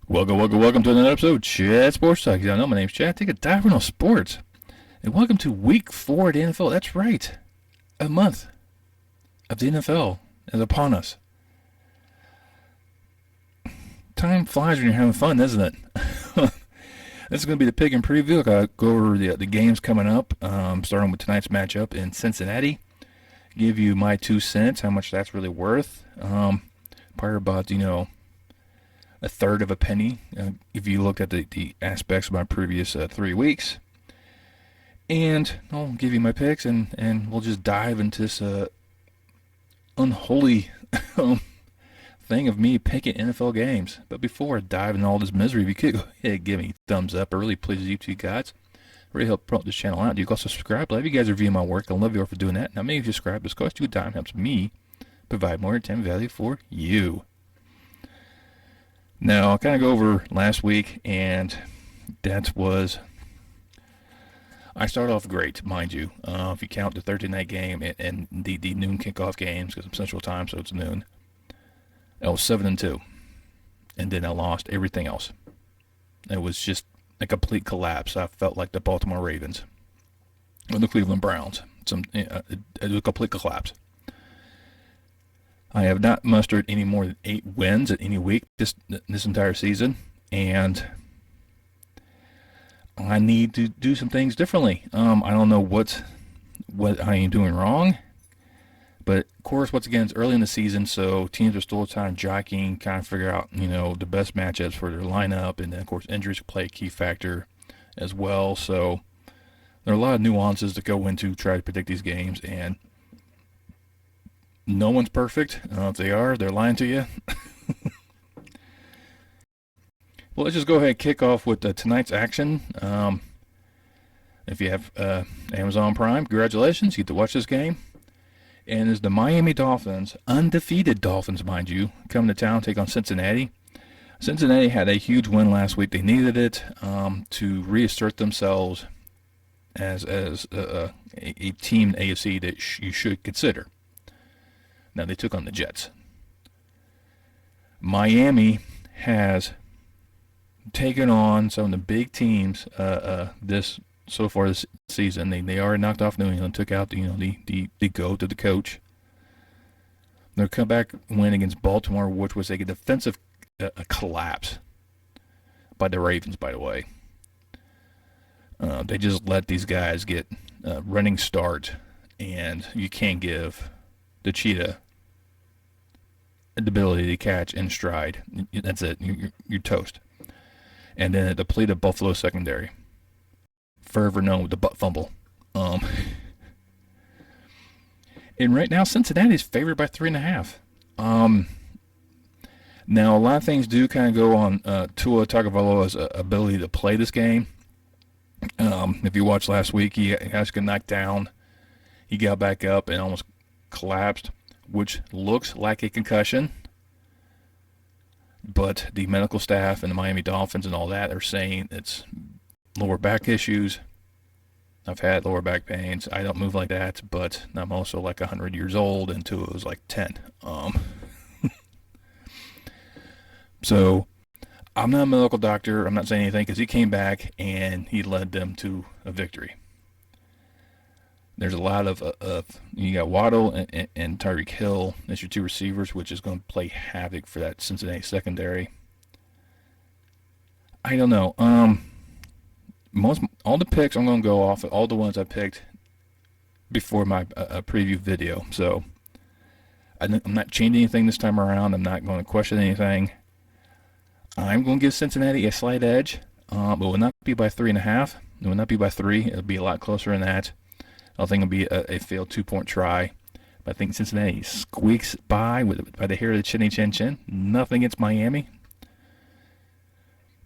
Welcome to another episode of Chad Sports Talk. Y'all know my name's Chad. Take a dive on sports. And welcome to week 4 of the NFL. That's right. A month of the NFL is upon us. Time flies when you're having fun, doesn't it? This is going to be the pick and preview. I'll go over the games coming up, starting with tonight's matchup in Cincinnati. Give you my 2 cents, how much that's really worth. Probably about, a third of a penny if you looked at the aspects of my previous 3 weeks. And I'll give you my picks, and we'll just dive into this unholy thing of me picking NFL games. But before I dive into all this misery, if you could go ahead and give me a thumbs up, it really pleases you two guys. Really help promote this channel out. You can also subscribe. Love you guys review my work. I love you all for doing that. Now, maybe subscribe. This costs you a dime. Helps me provide more entertainment value for you. Now, I'll kind of go over last week, and that was, I started off great, mind you. If you count the Thursday night game and the noon kickoff games, because I'm Central Time, so it's noon, I was 7-2, and then I lost everything else. It was just a complete collapse. I felt like the Baltimore Ravens or the Cleveland Browns. It was a complete collapse. I have not mustered any more than 8 wins at any week this entire season, and I need to do some things differently. I don't know what I am doing wrong, but of course, once again, it's early in the season, so teams are still kind of jockeying, kind of figure out the best matchups for their lineup, and then of course injuries play a key factor as well. So there are a lot of nuances that go into try to predict these games, and no one's perfect. If they are, they're lying to you. Well, let's just go ahead and kick off with tonight's action. If you have Amazon Prime, congratulations. You get to watch this game. And it's the Miami Dolphins, undefeated Dolphins, mind you, coming to town, take on Cincinnati. Cincinnati had a huge win last week. They needed it to reassert themselves as a team in AFC that you should consider. Now, they took on the Jets. Miami has taken on some of the big teams so far this season. They already knocked off New England, took out the GOAT of the coach. Their comeback win against Baltimore, which was a defensive collapse by the Ravens, by the way. They just let these guys get running start, and you can't give the cheetah the ability to catch in stride. That's it. You're toast. And then a depleted Buffalo secondary, forever known with the butt fumble. And right now, Cincinnati is favored by 3.5. Now, a lot of things do kind of go on Tua Tagovailoa's ability to play this game. If you watched last week, he has got knocked down. He got back up and almost collapsed, which looks like a concussion. But the medical staff and the Miami Dolphins and all that are saying it's lower back issues. I've had lower back pains. I don't move like that, but I'm also like 100 years old, and Tua was like 10. So I'm not a medical doctor. I'm not saying anything because he came back and he led them to a victory. There's a lot of you got Waddle and Tyreek Hill as your 2 receivers, which is going to play havoc for that Cincinnati secondary. I don't know. All the picks I'm going to go off of all the ones I picked before my preview video. So I'm not changing anything this time around. I'm not going to question anything. I'm going to give Cincinnati a slight edge. It will not be by 3.5. It will not be by 3. It'll be a lot closer than that. I think it'll be a failed 2-point try. But I think Cincinnati squeaks by the hair of the chinny chin chin. Nothing against Miami.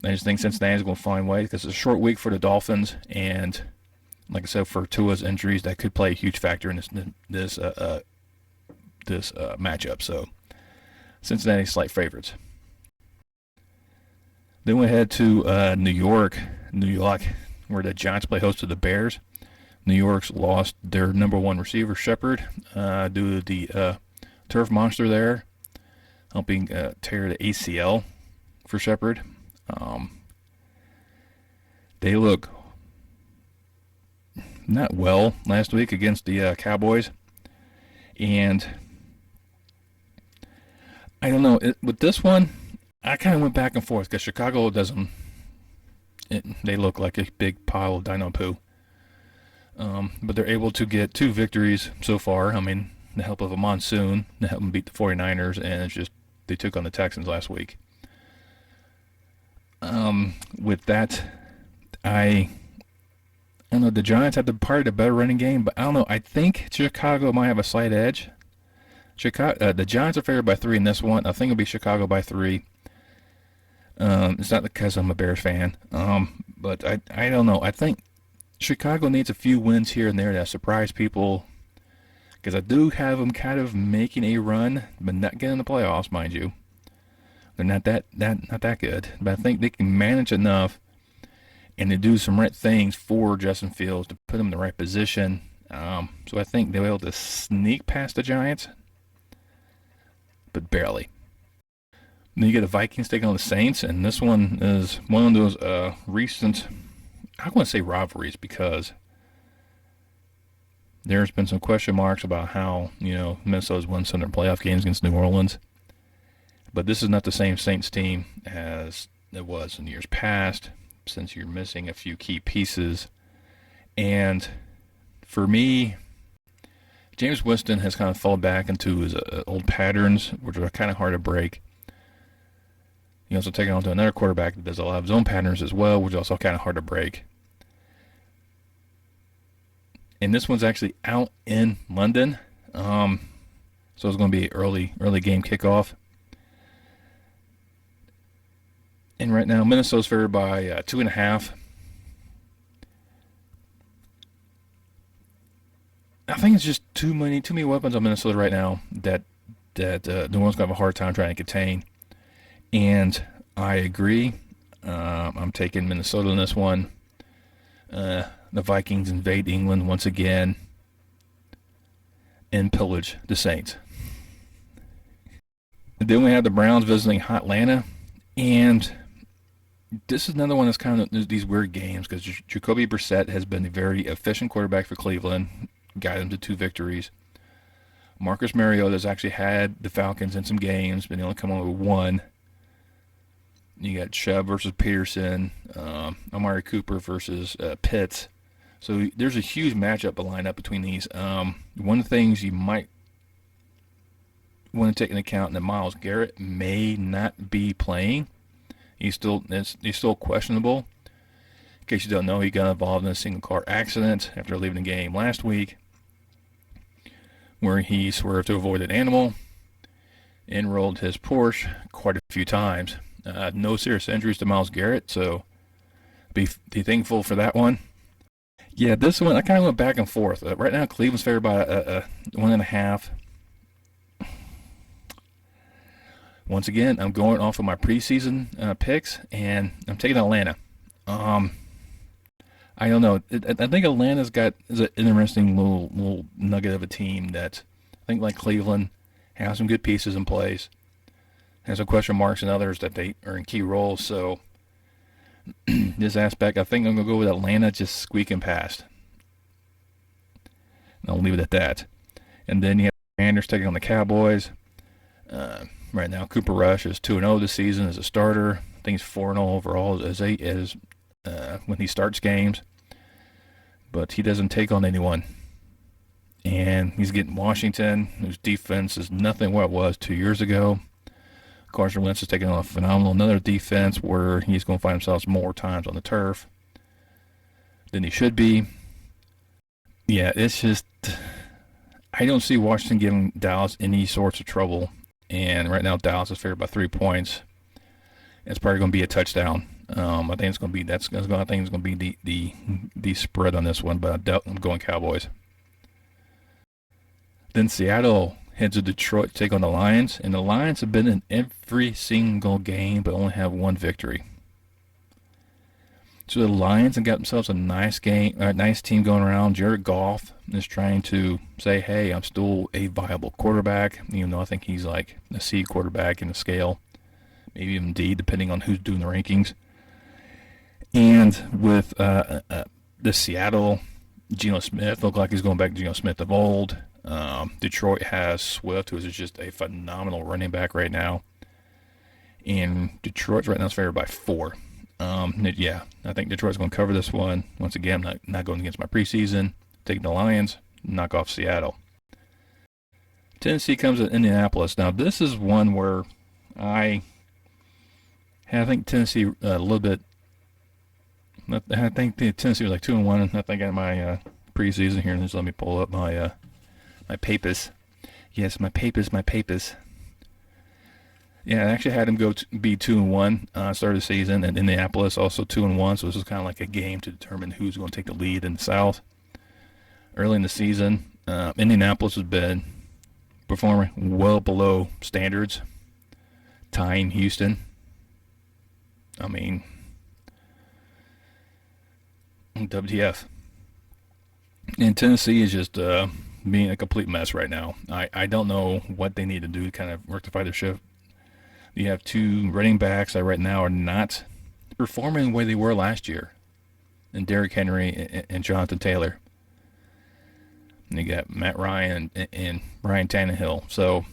I just think Cincinnati is going to find ways because it's a short week for the Dolphins, and like I said, for Tua's injuries, that could play a huge factor in this matchup. So Cincinnati slight favorites. Then we head to New York, where the Giants play host to the Bears. New York's lost their number 1 receiver, Shepard, due to the turf monster there, helping tear the ACL for Shepard. They look not well last week against the Cowboys, and I don't know. With this one, I kind of went back and forth because Chicago doesn't. They look like a big pile of dino poo. But they're able to get 2 victories so far. I mean, the help of a monsoon, to help them beat the 49ers, and it's just they took on the Texans last week. With that, I don't know. The Giants have the better running game, but I don't know. I think Chicago might have a slight edge. The Giants are favored by 3 in this one. I think it'll be Chicago by 3. It's not because I'm a Bears fan, but I don't know. I think Chicago needs a few wins here and there that surprise people, because I do have them kind of making a run, but not getting the playoffs, mind you. They're not that good, but I think they can manage enough and to do some right things for Justin Fields to put him in the right position. So I think they'll be able to sneak past the Giants, but barely. Then you get the Vikings taking on the Saints, and this one is one of those recent, I want to say rivalries, because there's been some question marks about how, Minnesota's won some of their playoff games against New Orleans. But this is not the same Saints team as it was in years past, since you're missing a few key pieces. And for me, Jameis Winston has kind of fallen back into his old patterns, which are kind of hard to break. He also taken on to another quarterback that does a lot of his own patterns as well, which is also kind of hard to break. And this one's actually out in London, so it's going to be early game kickoff. And right now, Minnesota's favored by 2.5. I think it's just too many weapons on Minnesota right now that New Orleans going to have a hard time trying to contain. And I agree. I'm taking Minnesota in this one. The Vikings invade England once again and pillage the Saints. And then we have the Browns visiting Atlanta, and this is another one that's kind of these weird games because Jacoby Brissett has been a very efficient quarterback for Cleveland, got them to 2 victories. Marcus Mariota's actually had the Falcons in some games, but they only come on with 1. You got Chubb versus Peterson, Amari Cooper versus Pitts. So there's a huge matchup lineup between these. One of the things you might want to take into account that Myles Garrett may not be playing. He's still questionable. In case you don't know, he got involved in a single car accident after leaving the game last week, where he swerved to avoid an animal and rolled his Porsche quite a few times. No serious injuries to Myles Garrett, so be thankful for that one. Yeah, this one, I kind of went back and forth. Right now, Cleveland's favored by 1.5. Once again, I'm going off of my preseason picks, and I'm taking Atlanta. I don't know. I think Atlanta's is an interesting little nugget of a team that I think, like Cleveland, has some good pieces in place. Has some question marks and others that they are in key roles. So this aspect, I think I'm going to go with Atlanta just squeaking past. And I'll leave it at that. And then you have the Commanders taking on the Cowboys. Right now, Cooper Rush is 2-0 this season as a starter. I think he's 4-0 overall as when he starts games. But he doesn't take on anyone. And he's getting Washington, whose defense is nothing what it was 2 years ago. Carson Wentz is taking on another defense where he's going to find himself more times on the turf than he should be. Yeah, it's just, I don't see Washington giving Dallas any sorts of trouble. And right now, Dallas is favored by 3 points. It's probably going to be a touchdown. I think it's going to be the spread on this one, but I'm going Cowboys. Then Seattle heads to Detroit to take on the Lions, and the Lions have been in every single game but only have 1 victory. So the Lions have got themselves a nice team going around. Jared Goff is trying to say, hey, I'm still a viable quarterback, even though I think he's like a C quarterback in the scale. maybe even D, depending on who's doing the rankings. And with the Seattle, Geno Smith looked like he's going back to Geno Smith of old. Detroit has Swift, who is just a phenomenal running back right now. And Detroit right now is favored by 4. Yeah, I think Detroit's going to cover this one. Once again, I'm not going against my preseason. Taking the Lions, knock off Seattle. Tennessee comes to Indianapolis. Now, this is one where I think Tennessee a little bit. I think Tennessee was like 2-1. I think in my preseason here, just let me pull up my papers. Yes, my papers. Yeah, I actually had him be 2-1 start of the season, and Indianapolis also 2-1. So this is kind of like a game to determine who's going to take the lead in the South. Early in the season, Indianapolis has been performing well below standards, tying Houston. I mean, WTF. And Tennessee is just being a complete mess right now. I don't know what they need to do to kind of rectify their ship. You have 2 running backs that right now are not performing the way they were last year, and Derrick Henry and Jonathan Taylor. And you got Matt Ryan and Ryan Tannehill. So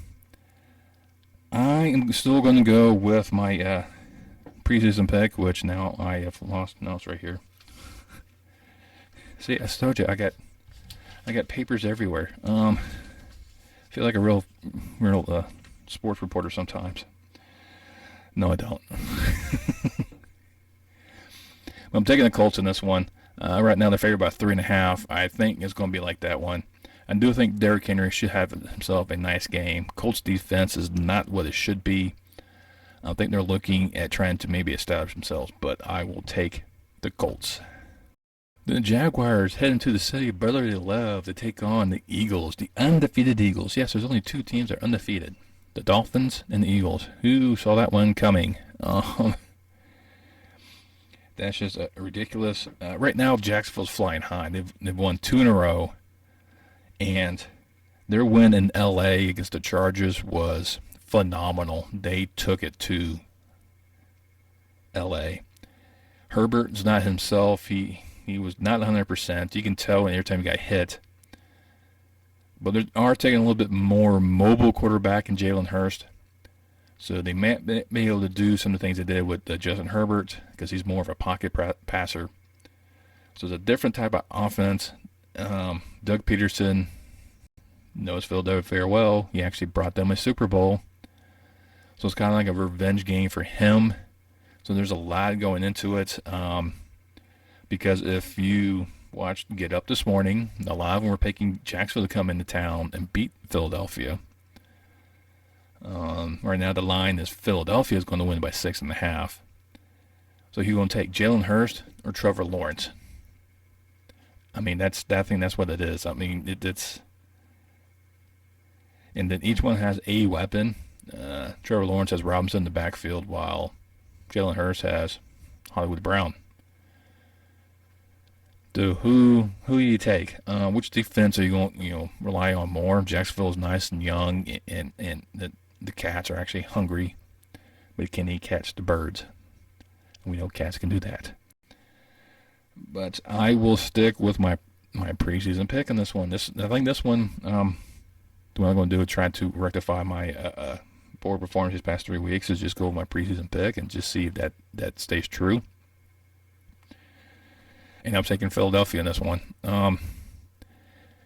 I am still going to go with my preseason pick, which now I have lost. No, it's right here. See, I told you I got papers everywhere. I feel like a real sports reporter sometimes. No, I don't. I'm taking the Colts in this one. Right now they're favored by 3.5. I think it's going to be like that one. I do think Derrick Henry should have himself a nice game. Colts defense is not what it should be. I think they're looking at trying to maybe establish themselves, but I will take the Colts. The Jaguars head into the city of brotherly love to take on the Eagles, the undefeated Eagles. Yes, there's only 2 teams that are undefeated. The Dolphins and the Eagles. Who saw that one coming? That's just ridiculous. Right now, Jacksonville's flying high. They've won 2 in a row. And their win in L.A. against the Chargers was phenomenal. They took it to L.A. Herbert's not himself. He was not 100%. You can tell every time he got hit. But they are taking a little bit more mobile quarterback in Jalen Hurts. So they may be able to do some of the things they did with Justin Herbert because he's more of a pocket passer. So it's a different type of offense. Doug Peterson knows Philadelphia very well. He actually brought them a Super Bowl. So it's kind of like a revenge game for him. So there's a lot going into it. Because if you watched Get Up this morning, a lot of them were picking Jacksonville to come into town and beat Philadelphia. Right now the line is Philadelphia is going to win by 6.5. So you're going to take Jalen Hurts or Trevor Lawrence. I mean, that's what it is. I mean, it's, and then each one has a weapon. Trevor Lawrence has Robinson in the backfield, while Jalen Hurts has Hollywood Brown. So who you take? Which defense are you going to rely on more? Jacksonville is nice and young, and the Cats are actually hungry, but can he catch the birds? We know cats can do that. But I will stick with my preseason pick in this one. I think this one, what I'm going to do is try to rectify my poor performance these past 3 weeks, is just go with my preseason pick and just see if that stays true. And I'm taking Philadelphia in this one.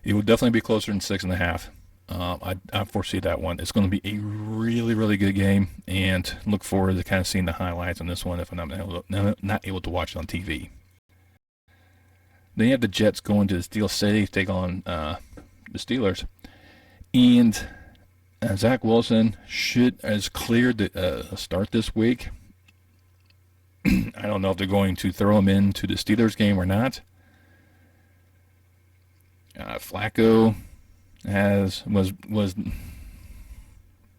It will definitely be closer than 6.5. I foresee that one. It's going to be a really, really good game, and look forward to kind of seeing the highlights on this one if I'm not able to watch it on TV. Then you have the Jets going to Steel City to take on the Steelers. And Zach Wilson has cleared the start this week. I don't know if they're going to throw him into the Steelers game or not. Flacco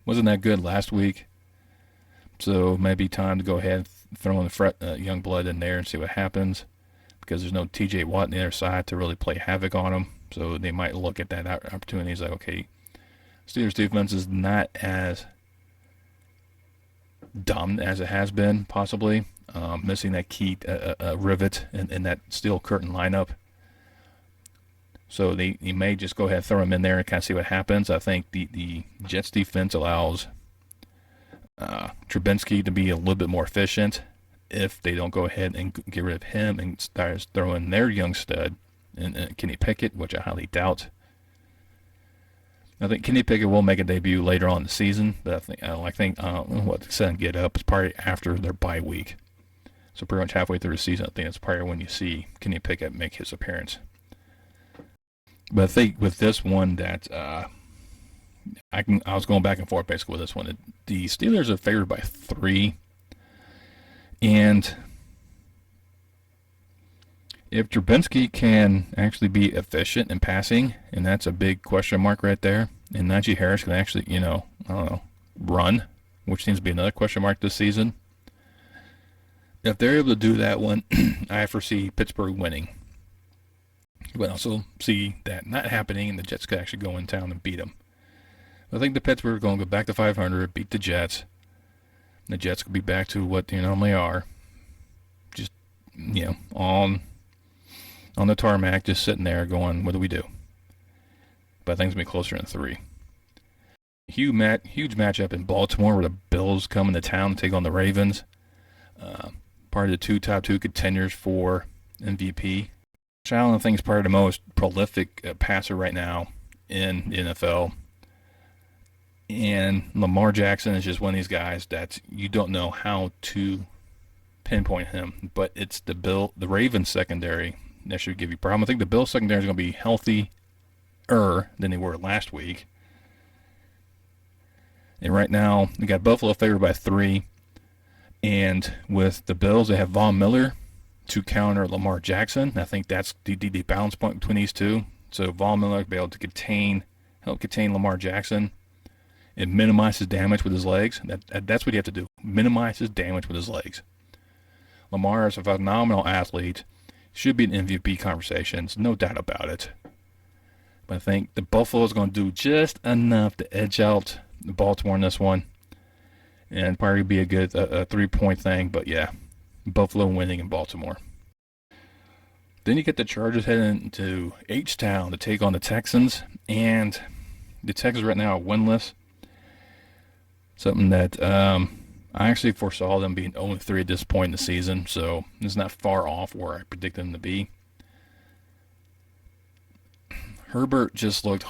wasn't that good last week, so maybe time to go ahead and throw in the young blood in there and see what happens, because there's no T.J. Watt on the other side to really play havoc on him. So they might look at that opportunity as like, okay, Steelers defense is not as dominant as it has been, possibly. Missing that key rivet in that steel curtain lineup. So you may just go ahead and throw him in there and kind of see what happens. I think the Jets defense allows Trubinsky to be a little bit more efficient if they don't go ahead and get rid of him and start throwing their young stud and Kenny Pickett, which I highly doubt. I think Kenny Pickett will make a debut later on in the season, but I think what the Sun get up is probably after their bye week. So pretty much halfway through the season, I think that's probably when you see Kenny Pickett make his appearance. But I think with this one that I was going back and forth basically with this one. The Steelers are favored by 3, and if Trubinsky can actually be efficient in passing, and that's a big question mark right there, and Najee Harris can actually, run, which seems to be another question mark this season. If they're able to do that one, I foresee Pittsburgh winning. But I also see that not happening, and the Jets could actually go in town and beat them. I think the Pittsburgh are going to go back to 500, beat the Jets. The Jets could be back to what they normally are. Just, on the tarmac, just sitting there going, what do we do? But I think it's going to be closer than 3. Huge matchup in Baltimore where the Bills come into town to take on the Ravens. Part of the top two contenders for MVP. Allen, I think, is probably the most prolific passer right now in the NFL. And Lamar Jackson is just one of these guys that you don't know how to pinpoint him. But it's the Ravens secondary that should give you a problem. I think the Bills secondary is going to be healthier than they were last week. And right now, we got Buffalo favored by 3. And with the Bills, they have Von Miller to counter Lamar Jackson. I think that's the balance point between these two. So Von Miller will be able to help contain Lamar Jackson and minimize his damage with his legs. That's what you have to do. Minimize his damage with his legs. Lamar is a phenomenal athlete. Should be in MVP conversations, no doubt about it. But I think the Buffalo is going to do just enough to edge out the Baltimore in this one. And probably be a good 3-point thing. But yeah, Buffalo winning in Baltimore. Then you get the Chargers heading to H-Town to take on the Texans. And the Texans right now are winless. Something that I actually foresaw them being 0-3 at this point in the season. So it's not far off where I predicted them to be. Herbert just looked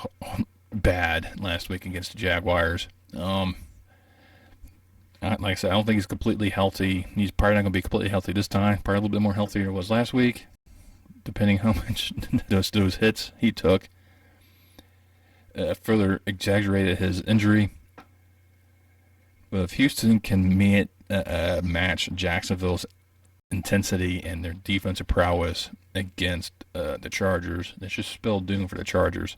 bad last week against the Jaguars. Like I said, I don't think he's completely healthy. He's probably not going to be completely healthy this time. Probably a little bit more healthy than it was last week, depending how much those hits he took. Further exaggerated his injury. But if Houston can match Jacksonville's intensity and their defensive prowess against the Chargers, it's just spelled doom for the Chargers.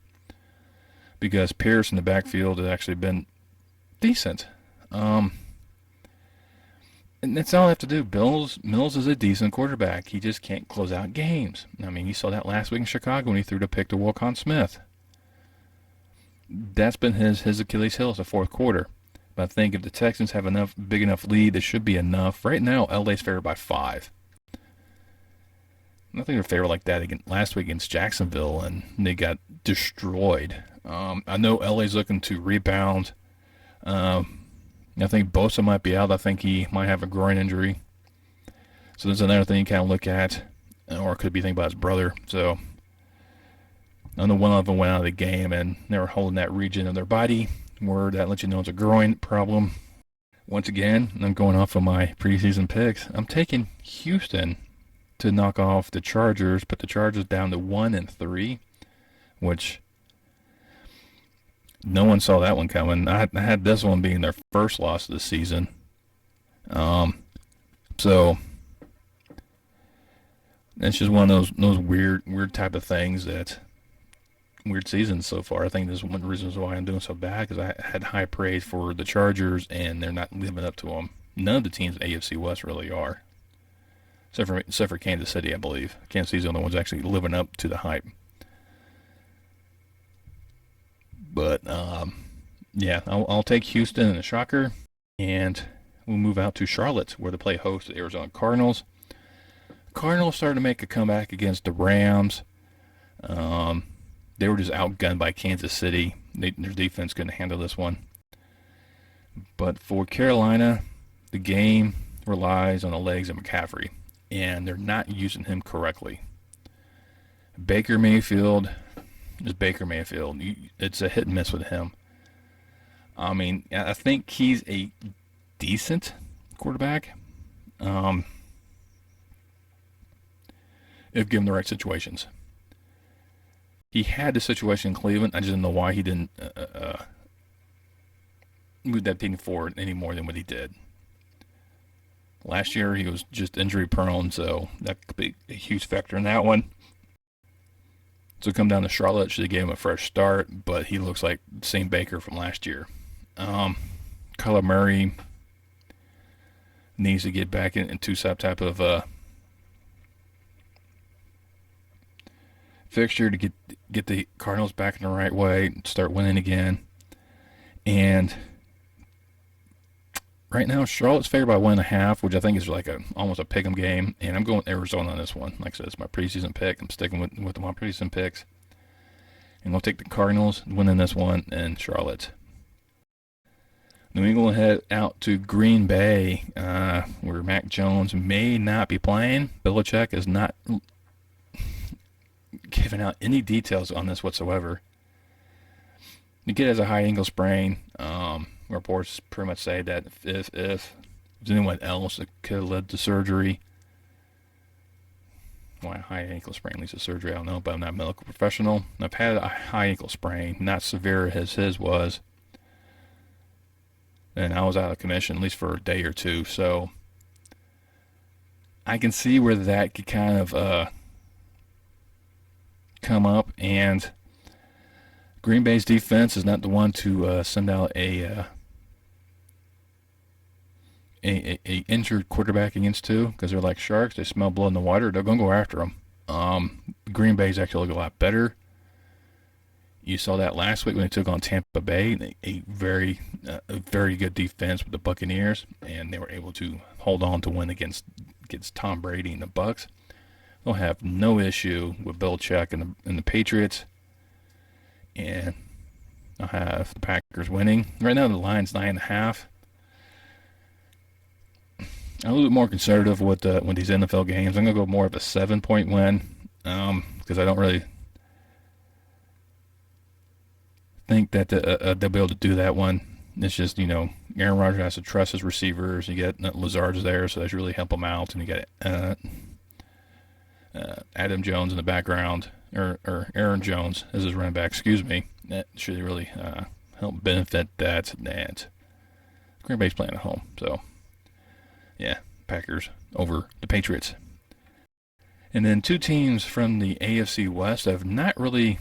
Because Pierce in the backfield has actually been decent. And that's all I have to do. Mills is a decent quarterback. He just can't close out games. I mean, you saw that last week in Chicago when he threw the pick to Wilcon Smith. That's been his Achilles heel is the fourth quarter. But I think if the Texans have big enough lead, it should be enough. Right now, LA's favored by 5. I think they're favored like that last week against Jacksonville, and they got destroyed. I know LA's looking to rebound. I think Bosa might be out. I think he might have a groin injury. So there's another thing you kind of look at. Or it could be thinking about his brother. So I know one of them went out of the game and they were holding that region of their body where that lets you know it's a groin problem. Once again, I'm going off of my preseason picks. I'm taking Houston to knock off the Chargers, put the Chargers down to 1-3, which no one saw that one coming. I had this one being their first loss of the season. So it's just one of those weird type of things that weird seasons so far. I think this is one of the reasons why I'm doing so bad, because I had high praise for the Chargers and they're not living up to them. None of the teams in AFC West really are, except for Kansas City, I believe. Kansas City's the only ones actually living up to the hype. But yeah, I'll take Houston in a shocker, and we'll move out to Charlotte, where they play host to the Arizona Cardinals. Cardinals started to make a comeback against the Rams. They were just outgunned by Kansas City. Their defense couldn't handle this one. But for Carolina, the game relies on the legs of McCaffrey, and they're not using him correctly. Baker Mayfield is Baker Mayfield. It's a hit and miss with him. I mean, I think he's a decent quarterback if given the right situations. He had the situation in Cleveland. I just don't know why he didn't move that team forward any more than what he did. Last year, he was just injury prone, so that could be a huge factor in that one. So come down to Charlotte, should have gave him a fresh start, but he looks like the same Baker from last year. Kyler Murray needs to get back into some type of fixture to get the Cardinals back in the right way, start winning again. And right now, Charlotte's favored by 1.5, which I think is like almost a pick'em game. And I'm going Arizona on this one. Like I said, it's my preseason pick. I'm sticking with my preseason picks. And I'll take the Cardinals winning this one and Charlotte. New England will head out to Green Bay, where Mac Jones may not be playing. Belichick is not giving out any details on this whatsoever. The kid has a high ankle sprain. Reports pretty much say that if there's anyone else that could have led to surgery, why a high ankle sprain leads to surgery, I don't know, but I'm not a medical professional. I've had a high ankle sprain, not severe as his was, and I was out of commission at least for a day or two, so I can see where that could kind of come up. And Green Bay's defense is not the one to send out a injured quarterback against two, because they're like sharks. They smell blood in the water. They're going to go after them. Green Bay's actually look a lot better. You saw that last week when they took on Tampa Bay, a very good defense with the Buccaneers, and they were able to hold on to win against Tom Brady and the Bucs. They'll have no issue with Belichick and the Patriots. And I'll have the Packers winning. Right now the line's 9.5. I'm a little bit more conservative with these NFL games. I'm going to go more of a 7-point win, because I don't really think that they'll be able to do that one. It's just, Aaron Rodgers has to trust his receivers. You get Lazard's there, so that should really help him out. And you got Adam Jones in the background, or Aaron Jones as his running back, excuse me. That should really help benefit that. And Green Bay's playing at home, so yeah, Packers over the Patriots. And then two teams from the AFC West have not really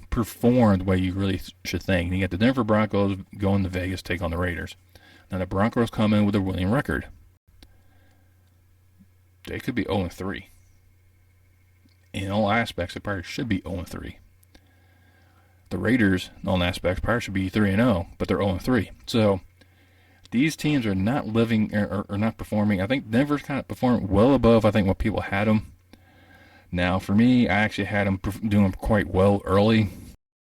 performed the way you really should think. You got the Denver Broncos going to Vegas, take on the Raiders. Now the Broncos come in with a winning record. They could be 0-3. In all aspects, they probably should be 0-3. The Raiders, in all aspects, probably should be 3-0, but they're 0-3. So these teams are not living or not performing. I think Denver's kind of performed well above, I think, what people had them. Now, for me, I actually had them doing quite well early.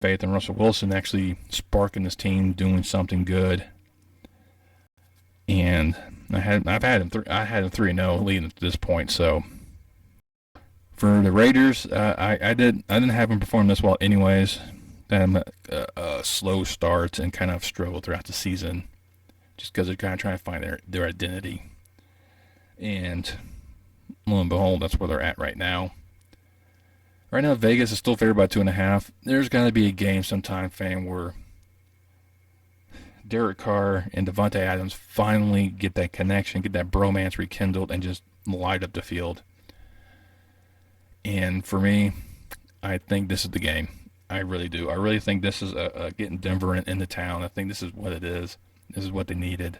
Faith in Russell Wilson actually sparking this team, doing something good. And I had them 3-0 leading to this point. So for the Raiders, I didn't have them perform this well anyways. They had a slow start and kind of struggled throughout the season, just because they're kind of trying to find their identity. And lo and behold, that's where they're at right now. Right now, Vegas is still favored by 2.5. There's got to be a game sometime, fam, where Derek Carr and Devontae Adams finally get that connection, get that bromance rekindled, and just light up the field. And for me, I think this is the game. I really do. I really think this is getting Denver into town. I think this is what it is. This is what they needed.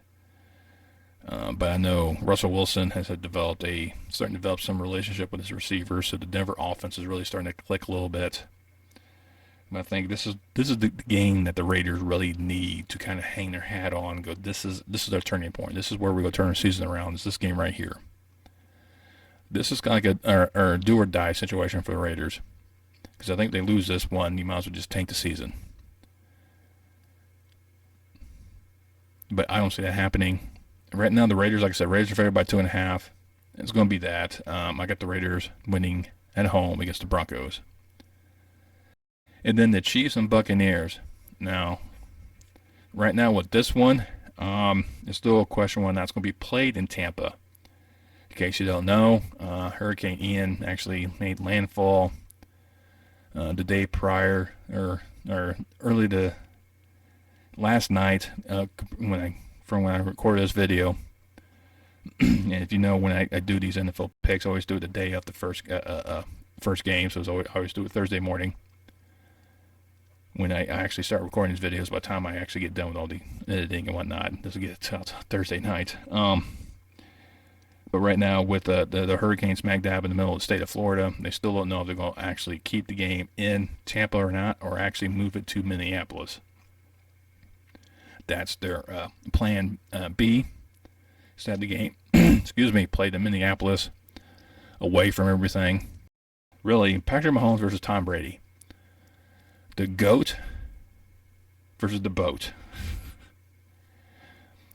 But I know Russell Wilson has starting to develop some relationship with his receivers, so the Denver offense is really starting to click a little bit. I think this is the game that the Raiders really need to kind of hang their hat on. And go, this is their turning point. This is where we're going to turn the season around. It's this game right here. This is kind of like a do or die situation for the Raiders, because I think if they lose this one, you might as well just tank the season. But I don't see that happening. Right now, the Raiders, like I said, Raiders are favored by 2.5. It's going to be that. I got the Raiders winning at home against the Broncos. And then the Chiefs and Buccaneers. Now, right now with this one, it's still a question when that's going to be played in Tampa. In case you don't know, Hurricane Ian actually made landfall the day prior, or early to last night, when I recorded this video. And if you know, when I do these NFL picks, I always do it the day of the first game, so I always do it Thursday morning. When I actually start recording these videos, by the time I actually get done with all the editing and whatnot, this will get out Thursday night. But right now, with the hurricane smack dab in the middle of the state of Florida, they still don't know if they're going to actually keep the game in Tampa or not, or actually move it to Minneapolis. That's their plan B. Is to have the game, played in Minneapolis, away from everything. Really, Patrick Mahomes versus Tom Brady. The GOAT versus the boat.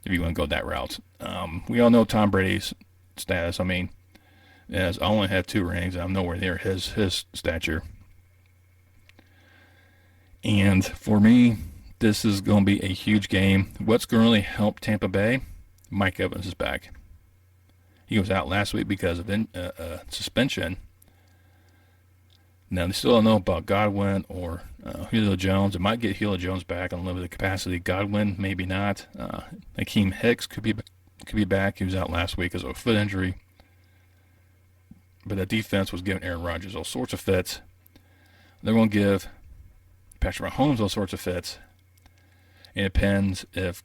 If you want to go that route. We all know Tom Brady's status. I mean, I only have 2 rings. I'm nowhere near his stature. And for me, this is going to be a huge game. What's going to really help Tampa Bay? Mike Evans is back. He was out last week because of suspension. Now, they still don't know about Godwin or Julio Jones. They might get Julio Jones back on limited capacity. Godwin, maybe not. Hakeem Hicks could be back. He was out last week because of a foot injury. But the defense was giving Aaron Rodgers all sorts of fits. They're going to give Patrick Mahomes all sorts of fits. It depends if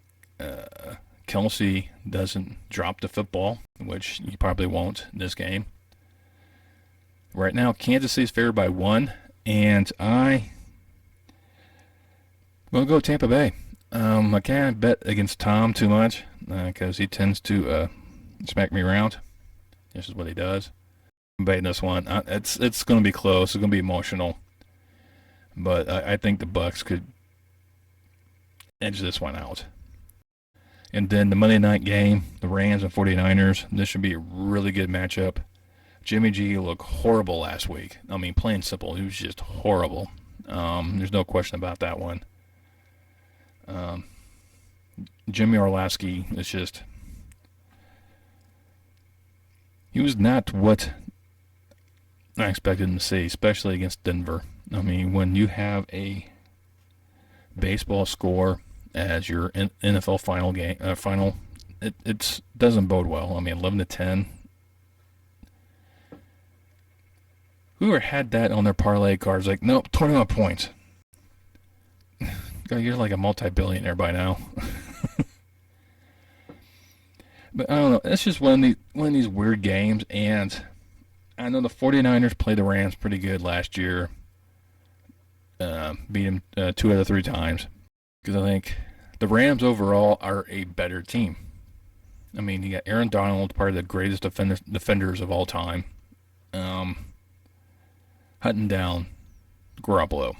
Kelsey doesn't drop the football, which he probably won't in this game. Right now, Kansas City's favored by 1, and I'm going to go Tampa Bay. I can't bet against Tom too much because he tends to smack me around. This is what he does. I'm betting this one. It's going to be close. It's going to be emotional. But I think the Bucs could edge this one out. And then the Monday night game, the Rams and 49ers. This should be a really good matchup. Jimmy G looked horrible last week. I mean, plain simple, he was just horrible. There's no question about that one. Jimmy Orlowski is just... He was not what I expected him to see, especially against Denver. I mean, when you have a baseball score as your NFL final, it doesn't bode well. I mean, 11-10. Whoever had that on their parlay cards, like, nope, 21 points. You're like a multi-billionaire by now. But I don't know. It's just one of these weird games, and I know the 49ers played the Rams pretty good last year. Beat them 2 out of 3 times. Because I think the Rams overall are a better team. I mean, you got Aaron Donald, part of the greatest defenders of all time. Hunting down Garoppolo.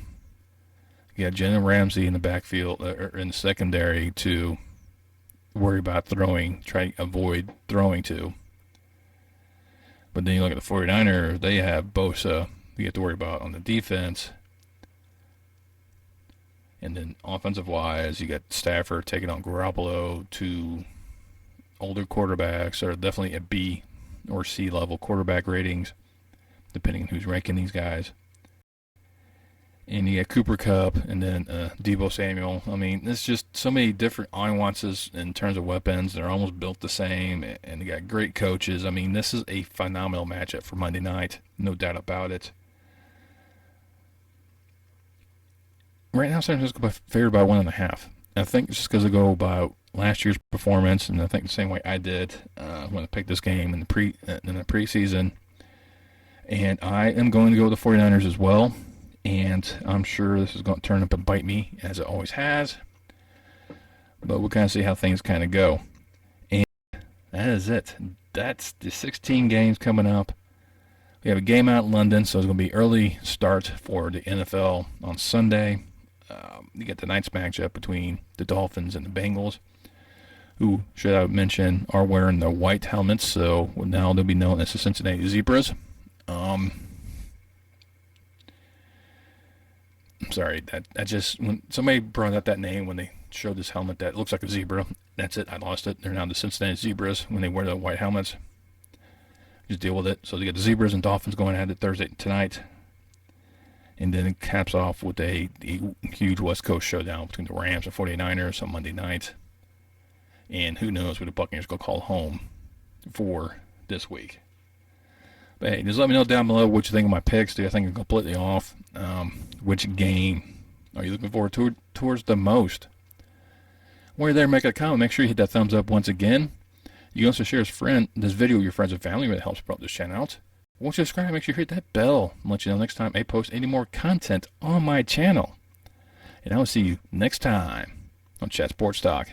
You got Jalen Ramsey in the backfield, or in the secondary, to worry about try to avoid throwing to. But then you look at the 49ers, they have Bosa you have to worry about on the defense. And then offensive-wise, you got Stafford taking on Garoppolo, 2 older quarterbacks, or definitely a B or C level quarterback ratings, depending on who's ranking these guys. And you got Cooper Kupp and then Deebo Samuel. I mean, there's just so many different nuances in terms of weapons. They're almost built the same, and they got great coaches. I mean, this is a phenomenal matchup for Monday night, no doubt about it. Right now, San Francisco favored by 1.5. I think it's just because they go by last year's performance, and I think the same way I did when I picked this game in the preseason. And I am going to go with the 49ers as well. and I'm sure this is going to turn up and bite me, as it always has. But we'll kind of see how things kind of go. And that is it. That's the 16 games coming up. We have a game out in London, so it's going to be early start for the NFL on Sunday. You get the night's matchup between the Dolphins and the Bengals, who, should I mention, are wearing the white helmets, so now they'll be known as the Cincinnati Zebras. I'm sorry, that just, when somebody brought up that name when they showed this helmet that looks like a zebra, that's it, I lost it. They're now the Cincinnati Zebras when they wear the white helmets. Just deal with it. So they get the Zebras and Dolphins going at it Thursday tonight. And then it caps off with a huge West Coast showdown between the Rams and 49ers on Monday night. And who knows what the Buccaneers going to call home for this week. But hey, just let me know down below what you think of my picks. Do you think I'm completely off? Which game are you looking forward towards the most? While you're there, make a comment. Make sure you hit that thumbs up once again. You can also share this video with your friends and family. It helps promote this channel out. Once you subscribe, make sure you hit that bell. I'll let you know next time I post any more content on my channel. And I will see you next time on Chat Sports Talk.